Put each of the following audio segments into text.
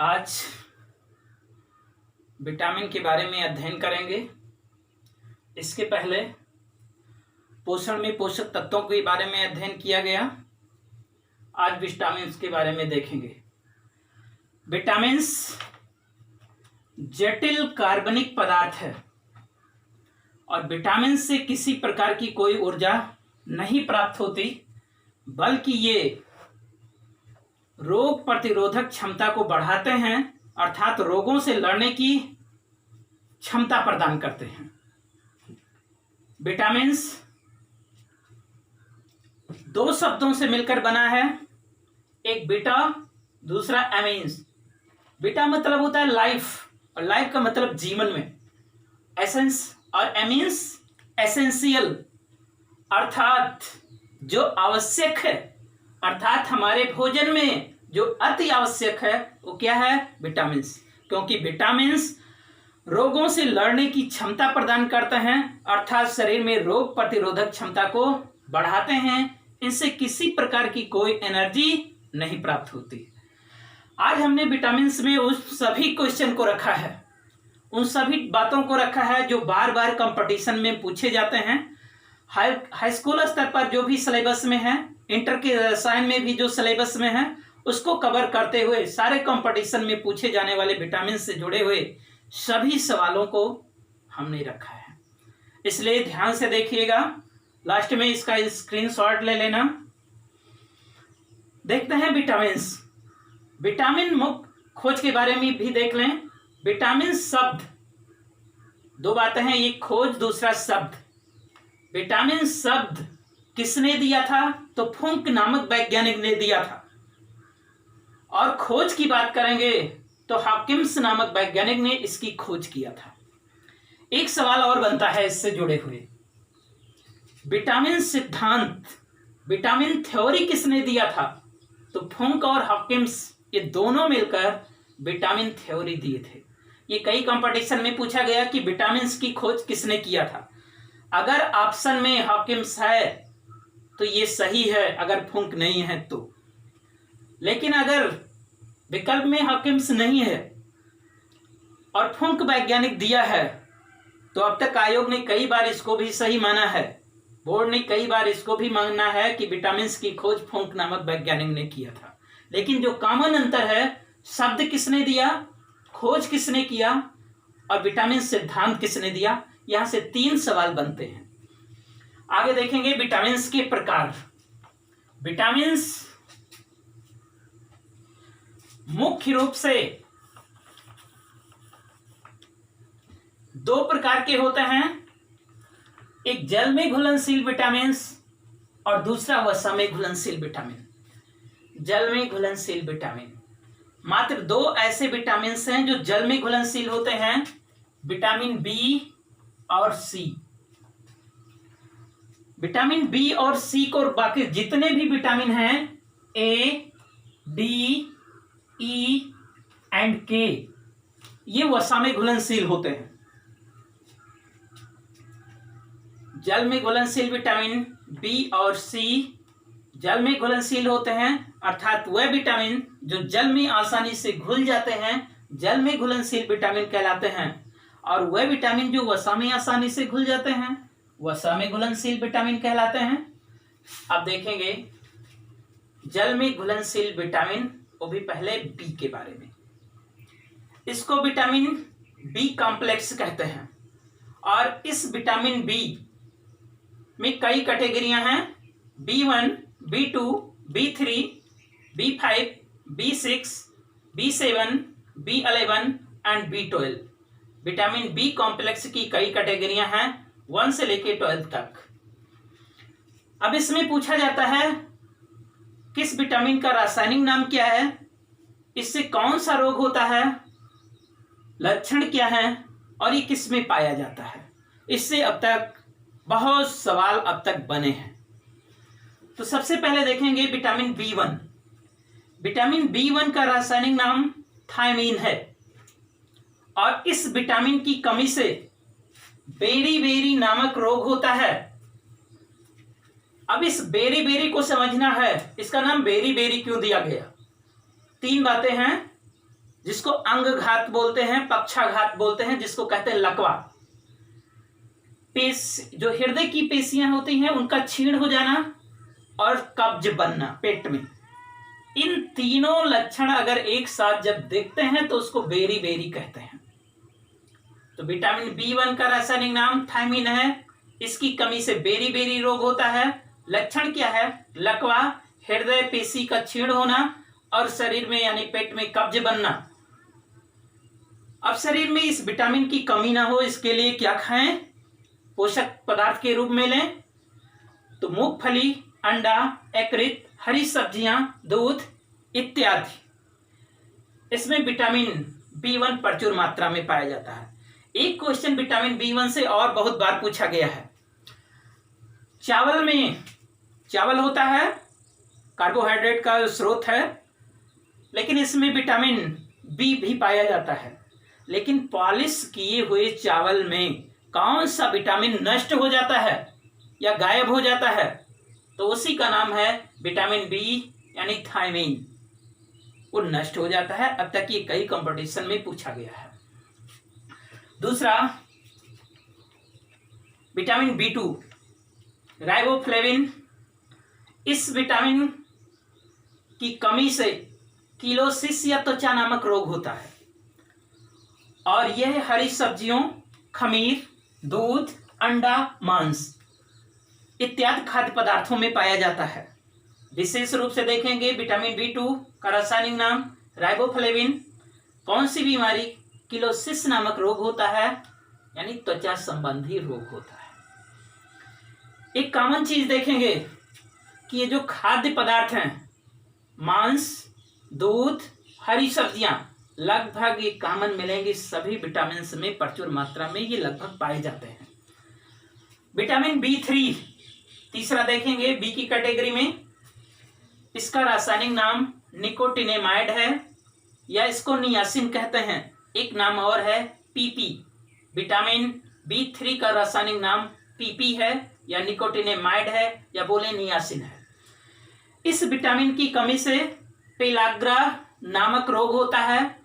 आज विटामिन के बारे में अध्ययन करेंगे। इसके पहले पोषण में पोषक तत्वों के बारे में अध्ययन किया गया। आज विटामिन्स के बारे में देखेंगे। विटामिन्स जटिल कार्बनिक पदार्थ है और विटामिन से किसी प्रकार की कोई ऊर्जा नहीं प्राप्त होती, बल्कि ये रोग प्रतिरोधक क्षमता को बढ़ाते हैं, अर्थात रोगों से लड़ने की क्षमता प्रदान करते हैं। विटामिन्स दो शब्दों से मिलकर बना है, एक बीटा, दूसरा एमीन्स। बीटा मतलब होता है लाइफ, और लाइफ का मतलब जीवन में, एसेंस, और एमीन्स एसेंशियल, अर्थात जो आवश्यक है, अर्थात हमारे भोजन में जो अति आवश्यक है वो क्या है? विटामिन्स। क्योंकि विटामिन्स रोगों से लड़ने की क्षमता प्रदान करते हैं, अर्थात शरीर में रोग प्रतिरोधक क्षमता को बढ़ाते हैं। इनसे किसी प्रकार की कोई एनर्जी नहीं प्राप्त होती। आज हमने विटामिन्स में उस सभी क्वेश्चन को रखा है, उन सभी बातों को रखा है जो बार बार कंपटीशन में पूछे जाते हैं। हाई स्कूल स्तर पर जो भी सिलेबस में है, इंटर के रसायन में भी जो सिलेबस में है, उसको कवर करते हुए सारे कंपटीशन में पूछे जाने वाले विटामिन से जुड़े हुए सभी सवालों को हमने रखा है। इसलिए ध्यान से देखिएगा, लास्ट में इसका स्क्रीनशॉट ले लेना। देखते हैं विटामिन्स। विटामिन मुख्य खोज के बारे में भी देख लें। विटामिन शब्द, दो बातें हैं, एक खोज, दूसरा शब्द। विटामिन शब्द किसने दिया था? तो फुंक नामक वैज्ञानिक ने दिया था। और खोज की बात करेंगे तो हॉकिंस नामक वैज्ञानिक ने इसकी खोज किया था। एक सवाल और बनता है इससे जुड़े हुए, विटामिन सिद्धांत, विटामिन थ्योरी किसने दिया था? तो फुंक और हॉकिंस ये दोनों मिलकर विटामिन थ्योरी दिए थे। ये कई कंपटीशन में पूछा गया कि विटामिन की खोज किसने किया था। अगर ऑप्शन में हॉकिंस है तो ये सही है, अगर फुंक नहीं है तो। लेकिन अगर विकल्प में हॉकिंस नहीं है और फुंक वैज्ञानिक दिया है, तो अब तक आयोग ने कई बार इसको भी सही माना है, बोर्ड ने कई बार इसको भी माना है कि विटामिन की खोज फुंक नामक वैज्ञानिक ने किया था। लेकिन जो कॉमन अंतर है, शब्द किसने दिया, खोज किसने किया, और विटामिन सिद्धांत किसने दिया। यहां से तीन सवाल बनते हैं। आगे देखेंगे विटामिन के प्रकार। विटामिन मुख्य रूप से दो प्रकार के होते हैं, एक जल में घुलनशील विटामिन और दूसरा वसा में घुलनशील विटामिन। जल में घुलनशील विटामिन, मात्र दो ऐसे विटामिन हैं जो जल में घुलनशील होते हैं, विटामिन बी और सी। विटामिन बी और सी को बाकी जितने भी विटामिन हैं, ए, डी, ई एंड के, ये वसा में घुलनशील होते हैं। जल में घुलनशील विटामिन बी और सी जल में घुलनशील होते हैं, अर्थात वह विटामिन जो जल में आसानी से घुल जाते हैं जल में घुलनशील विटामिन कहलाते हैं, और वह विटामिन जो वसा में आसानी से घुल जाते हैं वसा में घुलनशील विटामिन कहलाते हैं। अब देखेंगे जल में घुलनशील विटामिन, वो भी पहले बी के बारे में। इसको विटामिन बी कॉम्प्लेक्स कहते हैं, और इस विटामिन बी में कई कैटेगरियां हैं, B1, B2, B3, B5, B6, B7, B11 and B12। Vitamin B complex की कई कैटेगरियां हैं, 1 से लेकर 12 तक। अब इसमें पूछा जाता है किस विटामिन का रासायनिक नाम क्या है, इससे कौन सा रोग होता है, लक्षण क्या है, और ये किस में पाया जाता है। इससे अब तक बहुत सवाल अब तक बने हैं। तो सबसे पहले देखेंगे विटामिन B1। विटामिन B1 का रासायनिक नाम थायमीन है, और इस विटामिन की कमी से बेरी नामक रोग होता है। अब इस बेरी को समझना है, इसका नाम बेरी क्यों दिया गया। तीन बातें हैं। जिसको अंगघात बोलते हैं, पक्षाघात बोलते हैं, जिसको कहते हैं लकवा। जो हृदय की पेशियां होती हैं उनका क्षीण हो जाना और कब्ज बनना पेट में, इन तीनों लक्षण अगर एक साथ जब देखते हैं तो उसको बेरी बेरी कहते हैं। तो विटामिन B1 का रासायनिक नाम थायमिन है। इसकी कमी से बेरी बेरी रोग होता है। लक्षण क्या है? लकवा, हृदय पेशी का क्षीण होना और शरीर में यानी पेट में कब्ज बनना। अब शरीर में इस विटामिन की कमी ना हो इसके लिए क्या खाएं? पोषक पदार्थ के रूप में लें तो मूंगफली, अंडा, यकृत, हरी सब्जियां, दूध इत्यादि। इसमें विटामिन B1 प्रचुर मात्रा में पाया जाता है। एक क्वेश्चन विटामिन B1 से और बहुत बार पूछा गया है। चावल होता है, कार्बोहाइड्रेट का स्रोत है, लेकिन इसमें विटामिन B भी पाया जाता है। लेकिन पॉलिश किए हुए चावल में कौन सा विटामिन नष्ट हो जाता है या गायब हो जाता है? तो उसी का नाम है विटामिन B यानी थायमिन। वो नष्ट हो जाता है। अब तक ये कई कंपटीशन में पूछा गया है। दूसरा विटामिन B2 राइबोफ्लेविन। इस विटामिन की कमी से किलोसिस या त्वचा नामक रोग होता है और यह हरी सब्जियों, खमीर, दूध, अंडा, मांस इत्यादि खाद्य पदार्थों में पाया जाता है। विशेष रूप से देखेंगे विटामिन B2 का रासायनिक नाम राइबोफ्लेविन। कौन सी बीमारी? किलोसिस नामक रोग होता है यानी त्वचा संबंधी रोग होता है। एक कॉमन चीज देखेंगे कि ये जो खाद्य पदार्थ हैं, मांस, दूध, हरी सब्जियां, लगभग ये कॉमन मिलेंगे सभी विटामिन में प्रचुर मात्रा में ये लगभग पाए जाते हैं। विटामिन B3 तीसरा देखेंगे बी की कैटेगरी में। इसका रासायनिक नाम निकोटिनेमाइड है या इसको नियासिन कहते हैं। एक नाम और है PP। विटामिन B3 का रासायनिक नाम PP है या निकोटिनेमाइड है या बोले नियासिन है। इस विटामिन की कमी से पेलाग्रा नामक रोग होता है,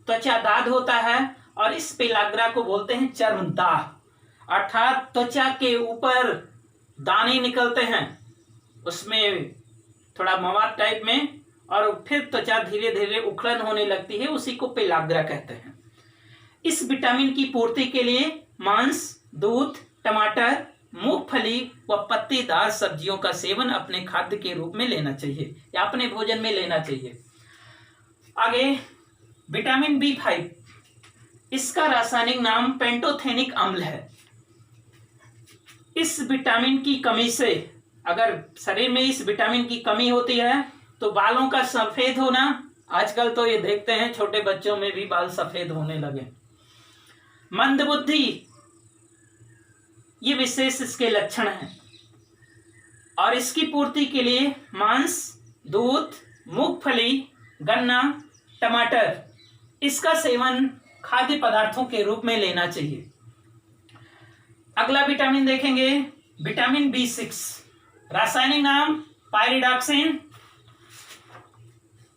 त्वचा दाद होता है और इस पेलाग्रा को बोलते हैं चर्मदाह, अर्थात त्वचा के ऊपर दाने निकलते हैं, उसमें थोड़ा मवाद टाइप में, और फिर त्वचा धीरे धीरे उखड़न होने लगती है, उसी को पेलाग्रा कहते हैं। इस विटामिन की पूर्ति के लिए मांस, दूध, टमाटर, मूंगफली व पत्तेदार सब्जियों का सेवन अपने खाद्य के रूप में लेना चाहिए या अपने भोजन में लेना चाहिए। आगे विटामिन B5, इसका रासायनिक नाम पेंटोथेनिक अम्ल है। इस विटामिन की कमी से अगर शरीर में इस विटामिन की कमी होती है तो बालों का सफेद होना, आजकल तो ये देखते हैं छोटे बच्चों में भी बाल सफेद होने लगे, मंदबुद्धि, ये विशेष इसके लक्षण हैं। और इसकी पूर्ति के लिए मांस, दूध, मूंगफली, गन्ना, टमाटर इसका सेवन खाद्य पदार्थों के रूप में लेना चाहिए। अगला विटामिन देखेंगे विटामिन B6, रासायनिक नाम पायरिडॉक्सिन।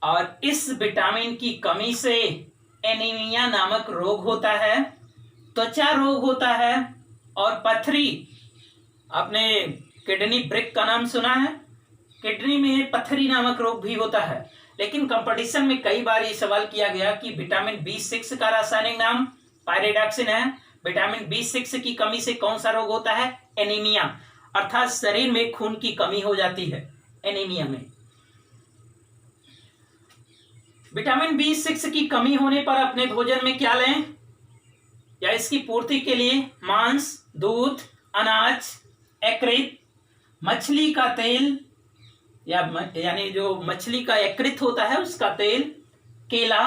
और इस विटामिन की कमी से एनीमिया नामक रोग होता है, त्वचा रोग होता है और पथरी। आपने किडनी ब्रिक का नाम सुना है? किडनी में पथरी नामक रोग भी होता है। लेकिन कंपटीशन में कई बार ये सवाल किया गया कि विटामिन B6 का रासायनिक नाम पायरिडॉक्सिन है, विटामिन B6 की कमी से कौन सा रोग होता है? एनीमिया, अर्थात शरीर में खून की कमी हो जाती है एनीमिया में। विटामिन B6 की कमी होने पर अपने भोजन में क्या लें या इसकी पूर्ति के लिए मांस, दूध, अनाज, यकृत, मछली का तेल यानी जो मछली का यकृत होता है उसका तेल, केला,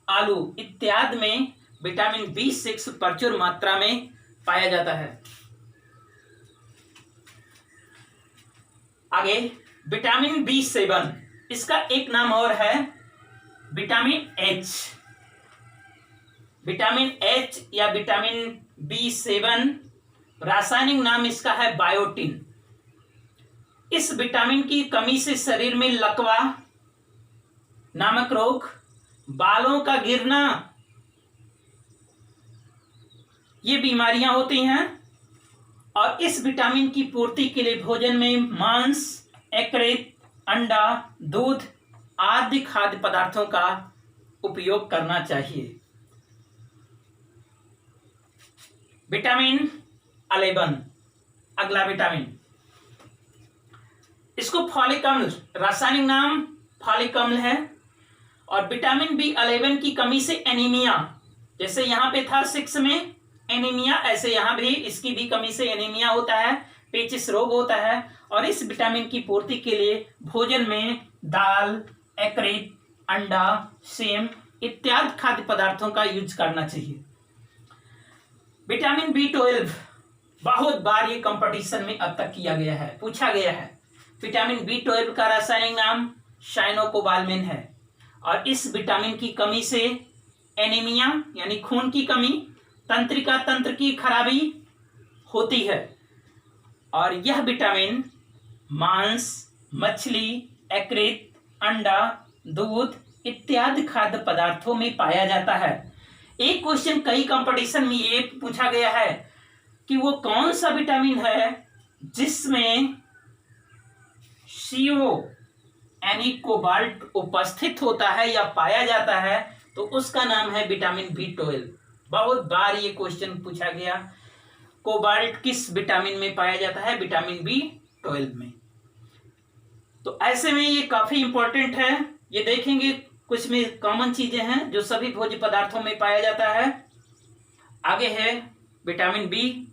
आलू इत्यादि में विटामिन B6 प्रचुर मात्रा में पाया जाता है। आगे विटामिन B7, इसका एक नाम और है विटामिन H। विटामिन H या विटामिन B7 रासायनिक नाम इसका है बायोटिन। इस विटामिन की कमी से शरीर में लकवा नामक रोग, बालों का गिरना, ये बीमारियां होती हैं। और इस विटामिन की पूर्ति के लिए भोजन में मांस, यकृत, अंडा, दूध आदि खाद्य पदार्थों का उपयोग करना चाहिए। विटामिन 11, अगला विटामिन, इसको फॉलिक अम्ल, रासायनिक नाम फॉलिक अम्ल है। और विटामिन B11 की कमी से एनीमिया, जैसे यहां पे था 6 में एनीमिया, ऐसे यहां भी इसकी भी कमी से एनीमिया होता है, पेचिस रोग होता है। और इस विटामिन की पूर्ति के लिए भोजन में दाल, यकृत, अंडा, सेम इत्यादि खाद्य पदार्थों का यूज करना चाहिए। विटामिन B12, बहुत बार ये कंपटीशन में अब तक किया गया है, पूछा गया है। विटामिन B12 का रासायनिक नाम साइनोकोबालमिन है। और इस विटामिन की कमी से एनीमिया यानी खून की कमी, तंत्रिका तंत्र की खराबी होती है। और यह विटामिन मांस, मछली, यकृत, अंडा, दूध इत्यादि खाद्य पदार्थों में पाया जाता है। एक क्वेश्चन कई कंपटीशन में ये पूछा गया है कि वो कौन सा विटामिन है जिसमें CO यानी कोबाल्ट उपस्थित होता है या पाया जाता है, तो उसका नाम है विटामिन B12। बहुत बार ये क्वेश्चन पूछा गया, कोबाल्ट किस विटामिन में पाया जाता है? विटामिन B12 में। तो ऐसे में ये काफी इंपॉर्टेंट है, ये देखेंगे कुछ में कॉमन चीजें हैं जो सभी भोज्य पदार्थों में पाया जाता है। आगे है विटामिन B,